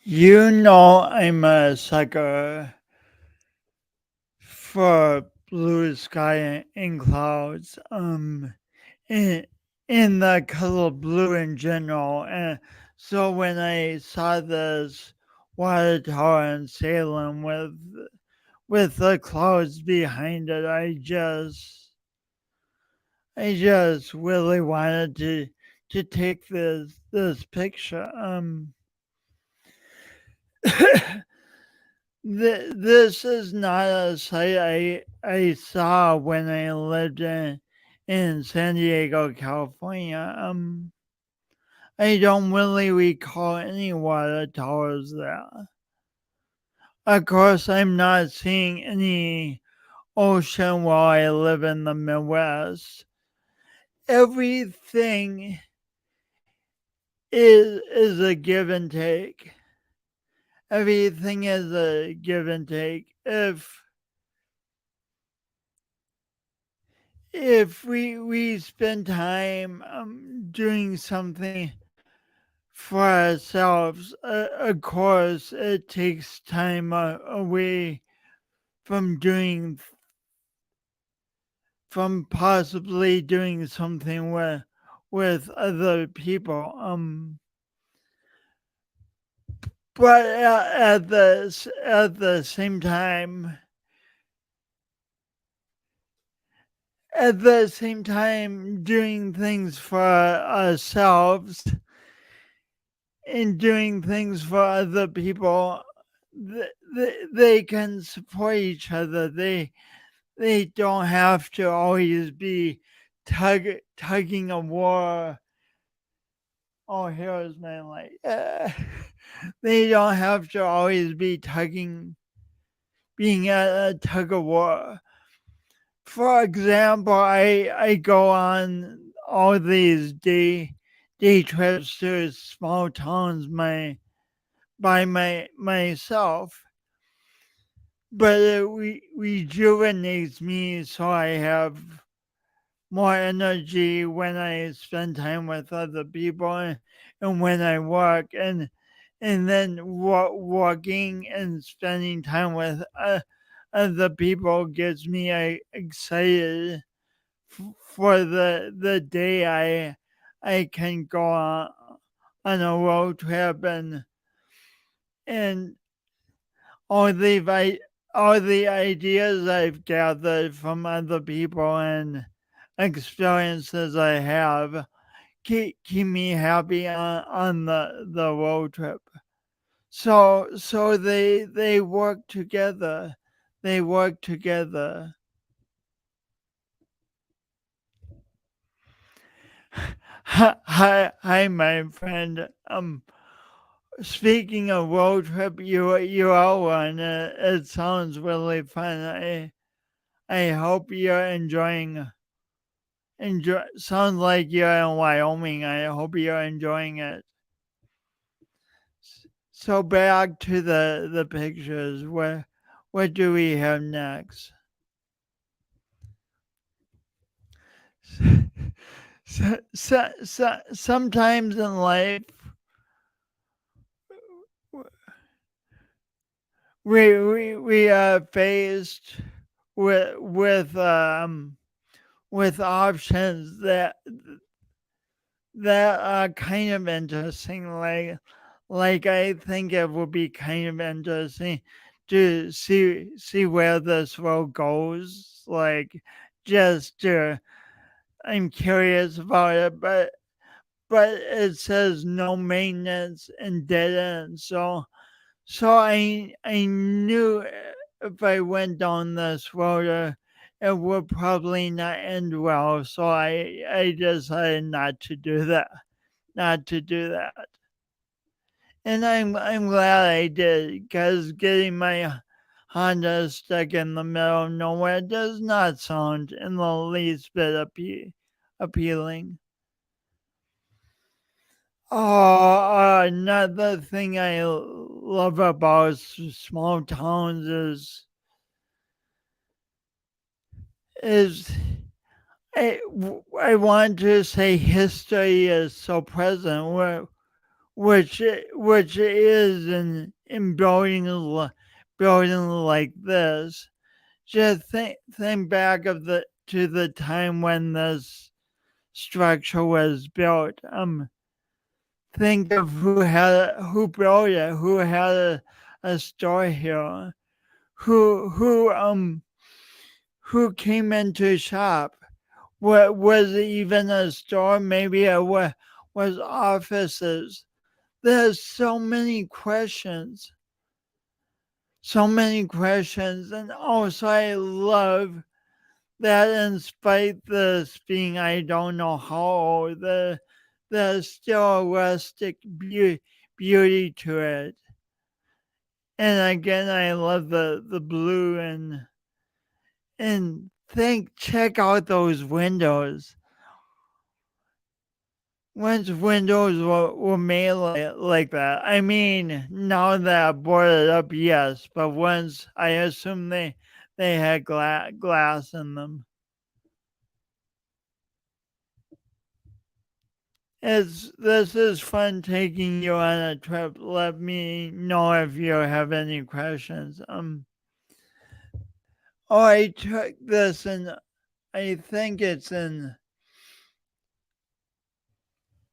I'm a sucker for blue sky and clouds. In, in the color blue in general. And so when I saw this water tower in Salem with the clouds behind it, I just really wanted to take this picture. This is not a sight I saw when I lived in San Diego, California. I don't really recall any water towers there. Of course, I'm not seeing any ocean while I live in the Midwest. Everything is a give and take. Everything is a give and take. If we spend time doing something for ourselves, of course, it takes time away from from possibly doing something with other people. But at the same time, doing things for ourselves and doing things for other people, they can support each other. They don't have to always be tugging a war. Oh, here's my light. They don't have to always be being a tug of war. For example, I go on all these day trips to small towns myself, but it rejuvenates me so I have more energy when I spend time with other people and when I work and then walking and spending time with other people gets me excited for the day I can go on a road trip and all the all the ideas I've gathered from other people and experiences I have keep me happy on the road trip. So they work together. They work together. Hi, my friend. Speaking of road trip, you are one. It sounds really fun. I hope you're enjoying. Enjoy. Sounds like you're in Wyoming. I hope you're enjoying it. So back to the pictures. What do we have next? Sometimes in life we are faced with options that are kind of interesting. Like I think it would be kind of interesting to see where this road goes. Like just I'm curious about it, but it says no maintenance and dead end. So I knew if I went down this road, it would probably not end well. So I decided not to do that. Not to do that. And I'm glad I did because getting my Honda stuck in the middle of nowhere does not sound in the least bit appealing. Oh, another thing I love about small towns is I want to say history is so present. which is in building like this. Just think back of the to the time when this structure was built. Think of who built it, who had a store here, who who came into shop. What was it even a store? Maybe it was offices. There's so many questions, and also I love that in spite this being I don't know how old, there's still a rustic beauty to it. And again, I love the blue and check out those windows. Once windows were made like that. I mean, now that boarded up, yes, but once I assume they had glass in them. This is fun taking you on a trip. Let me know if you have any questions. Oh, I took this and I think it's in,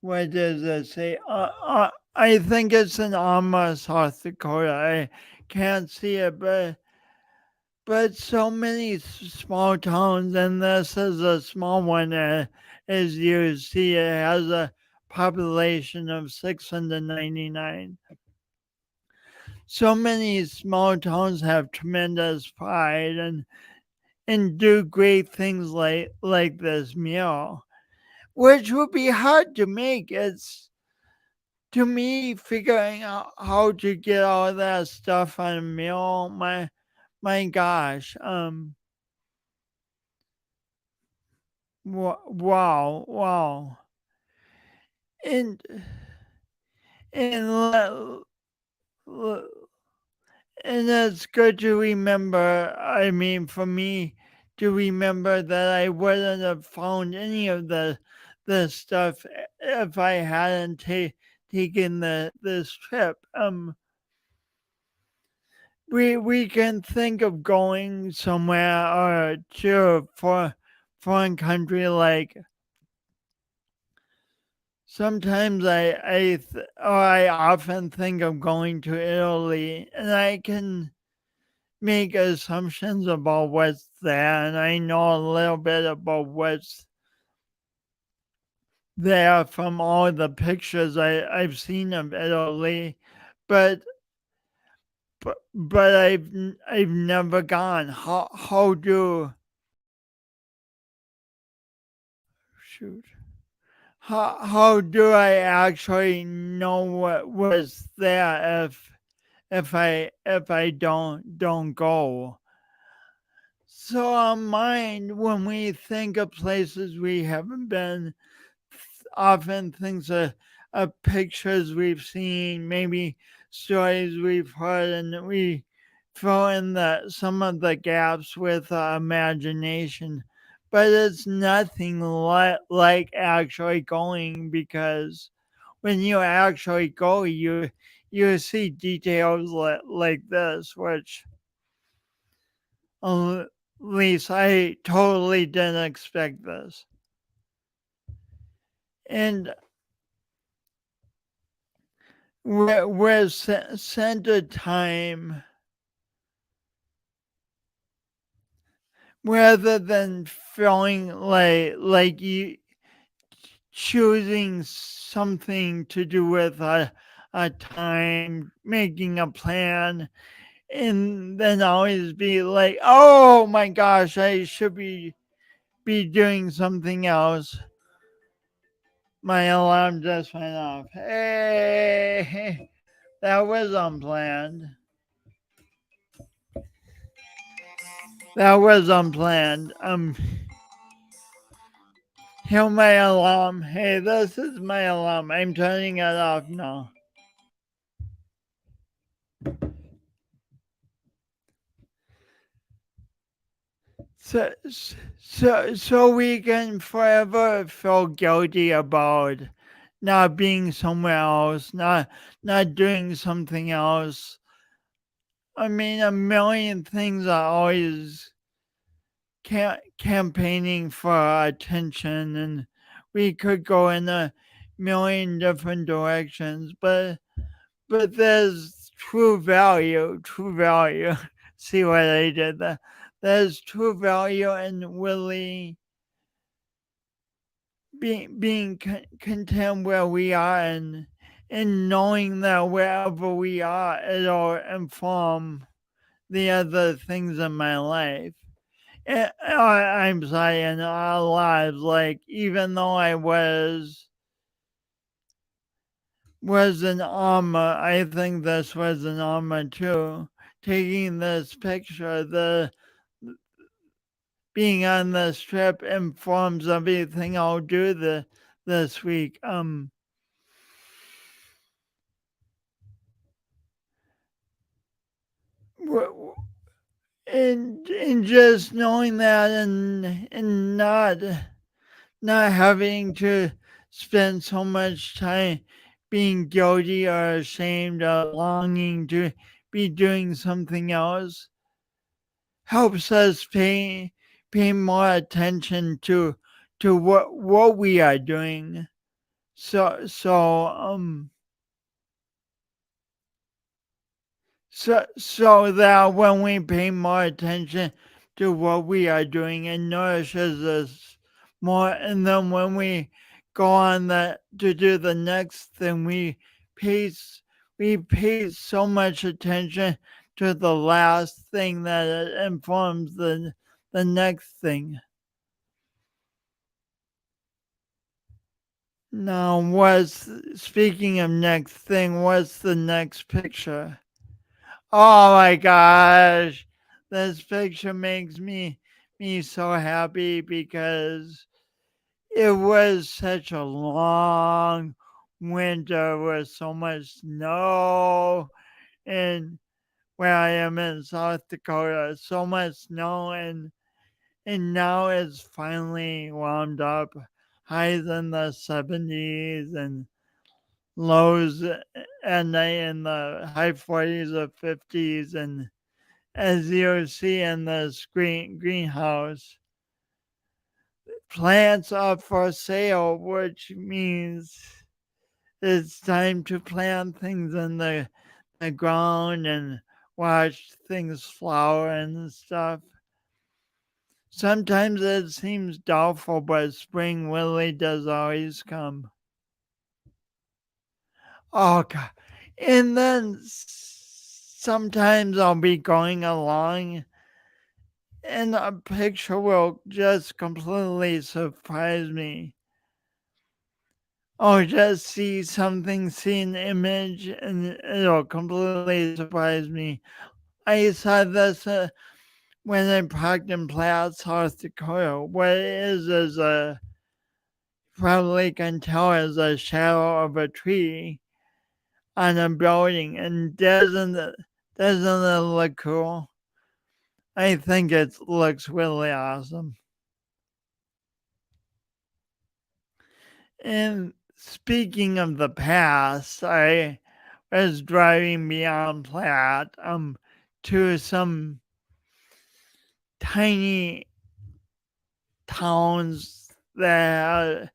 what does it say? I think it's in Alma, South Dakota. I can't see it, but so many small towns, and this is a small one. As you see, it has a population of 699. So many small towns have tremendous pride and do great things like this meal, which would be hard to make. It's to me figuring out how to get all that stuff on a meal. My gosh, wow, and and le- le- and it's good to remember. I mean, for me to remember that I wouldn't have found any of the stuff if I hadn't taken this trip. We can think of going somewhere or to a foreign country. Like sometimes I often think of going to Italy, and I can make assumptions about what's there, and I know a little bit about what's there from all the pictures I've seen of Italy, but but I've never gone. How do shoot? How do I actually know what was there if I don't go? So our mind, when we think of places we haven't been, often thinks of pictures we've seen, maybe stories we've heard, and we fill in some of the gaps with imagination. But it's nothing like actually going, because when you actually go, you see details like this, which at least I totally didn't expect this. And we're sent a time rather than feeling like you choosing something to do with a time, making a plan, and then always be like, oh my gosh, I should be doing something else. My alarm just went off. Hey, that was unplanned. That was unplanned. Hear my alarm. Hey, this is my alarm. I'm turning it off now. So we can forever feel guilty about not being somewhere else, not doing something else. I mean, a million things are always campaigning for attention, and we could go in a million different directions, but there's true value. See what I did there? There's true value in really being content where we are, and knowing that wherever we are, it'll inform the other things in my life. I'm sorry, in our lives, like even though I was an armor, I think this was an armor too. Taking this picture, the being on this trip informs everything I'll do this week. And just knowing that, and not having to spend so much time being guilty or ashamed or longing to be doing something else helps us pay more attention to what we are doing. So that when we pay more attention to what we are doing, it nourishes us more. And then when we go on to do the next thing, pay we pay so much attention to the last thing that it informs the next thing. Now, speaking of next thing, what's the next picture? Oh my gosh, this picture makes me so happy because it was such a long winter with so much snow, and where I am in South Dakota, so much snow, and now it's finally warmed up, highs in the 70s and lows at night in the high 40s or 50s, and as you see in the greenhouse, plants are for sale, which means it's time to plant things in the ground and watch things flower and stuff. Sometimes it seems doubtful, but spring really does always come. Oh God. And then sometimes I'll be going along and a picture will just completely surprise me. I'll just see an image, and it'll completely surprise me. I saw this when I parked in Platt, South Dakota. What it is probably can tell is a shadow of a tree on a building, and doesn't it look cool? I think it looks really awesome. And speaking of the past, I was driving beyond Platt to some tiny towns that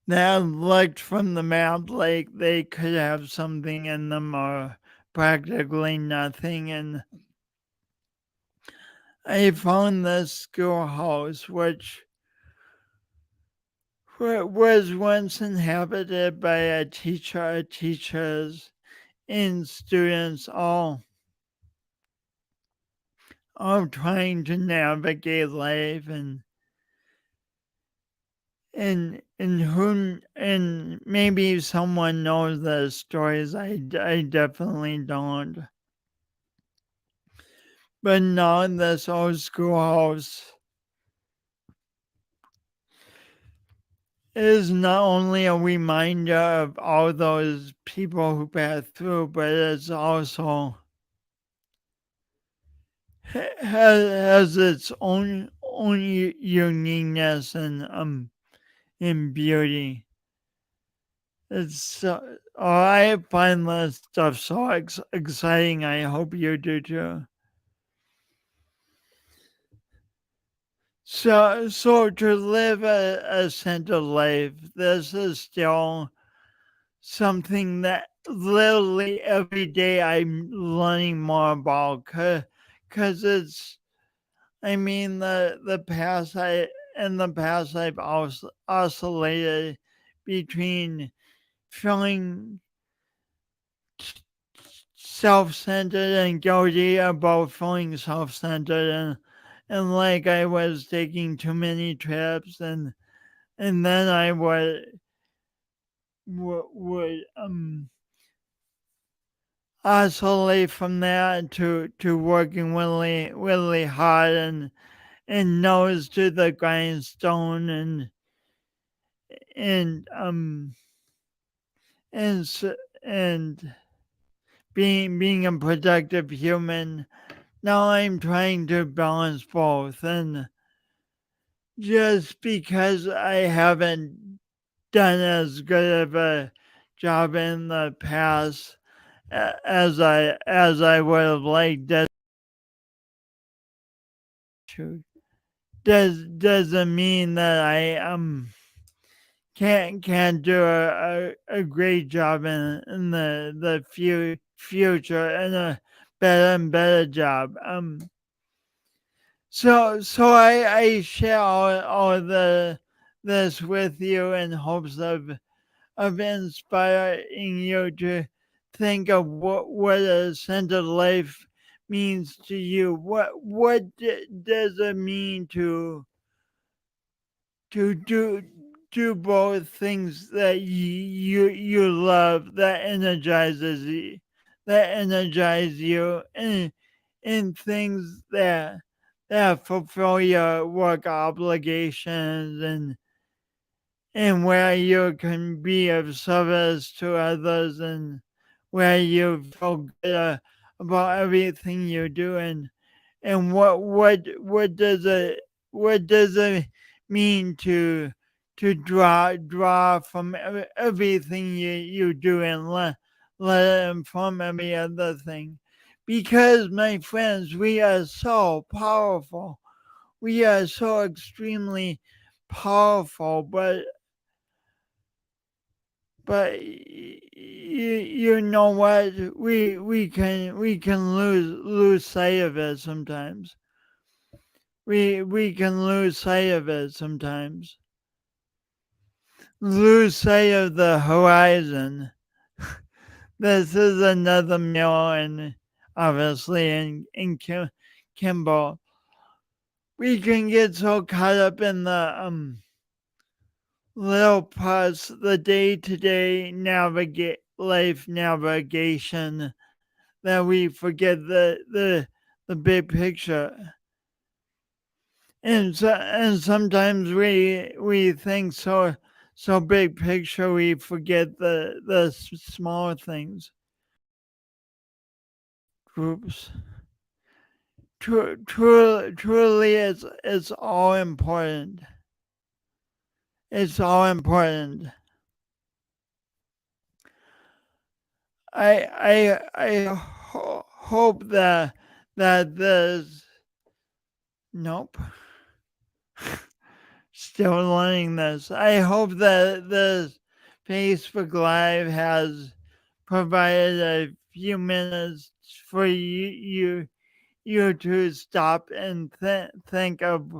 looked from the map like they could have something in them or practically nothing. And I found this schoolhouse, which was once inhabited by a teacher, teachers, and students, all trying to navigate life, and maybe someone knows the stories. I definitely don't. But now this old schoolhouse is not only a reminder of all those people who passed through, but it's also has its own uniqueness, and in beauty. It's so, oh, I find this stuff so exciting. I hope you do too. So to live a centered life, this is still something that literally every day I'm learning more about. Cause it's, I mean, the past in the past I've oscillated between feeling self-centered and guilty about feeling self-centered, and like I was taking too many trips, and then I would oscillate from that to working really hard and nose to the grindstone, and and s- and being a productive human. Now I'm trying to balance both, and just because I haven't done as good of a job in the past as I would have liked, doesn't mean that I can't do a great job in the future, and a better and better job. So I share all the this with you in hopes of inspiring you to think of what a centered life means to you. Does it mean to do both things that you love, that energize you, and things that fulfill your work obligations, and where you can be of service to others, and where you feel good about everything you do, and what does it mean to draw from everything you do, and let it inform every other thing, because my friends, we are so powerful, we are so extremely powerful, but you know what, we can lose sight of it sometimes. We can lose sight of it sometimes. Lose sight of the horizon. This is another meal, and obviously in Kimball. We can get so caught up in the little parts, the day to day navigate life navigation, that we forget the big picture. And sometimes we think so big picture, we forget the small things. Groups. Truly, it's all important. It's all important. I hope that this. Nope. Still learning this. I hope that this Facebook Live has provided a few minutes for you to stop and think of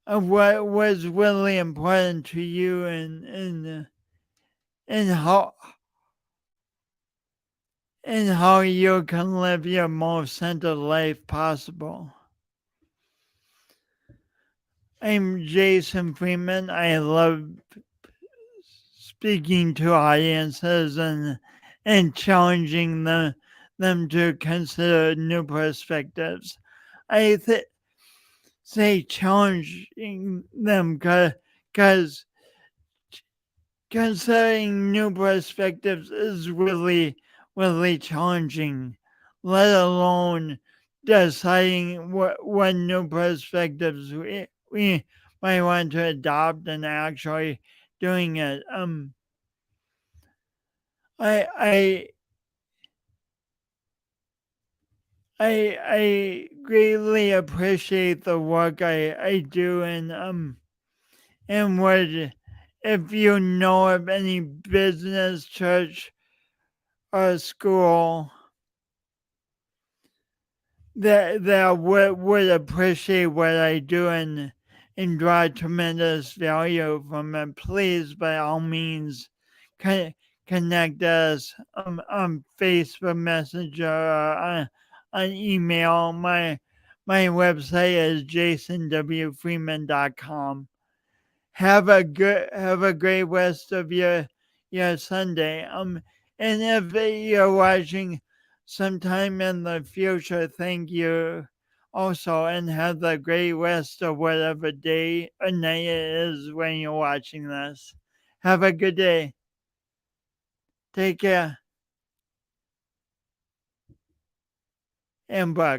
what was really important to you, and how you can live your most centered life possible. I'm Jason Freeman. I love speaking to audiences and challenging them to consider new perspectives. I say challenging them because considering new perspectives is really challenging, let alone deciding what new perspectives we might want to adopt and actually doing it. I I greatly appreciate the work I do, and would, if you know of any business, church, or school that would appreciate what I do and draw tremendous value from it, please by all means con- connect us on Facebook Messenger or on email. My website is jasonwfreeman.com. Have a great rest of your Sunday. And if you're watching sometime in the future, thank you also, and have the great rest of whatever day or night it is when you're watching this. Have a good day. Take care. And bye.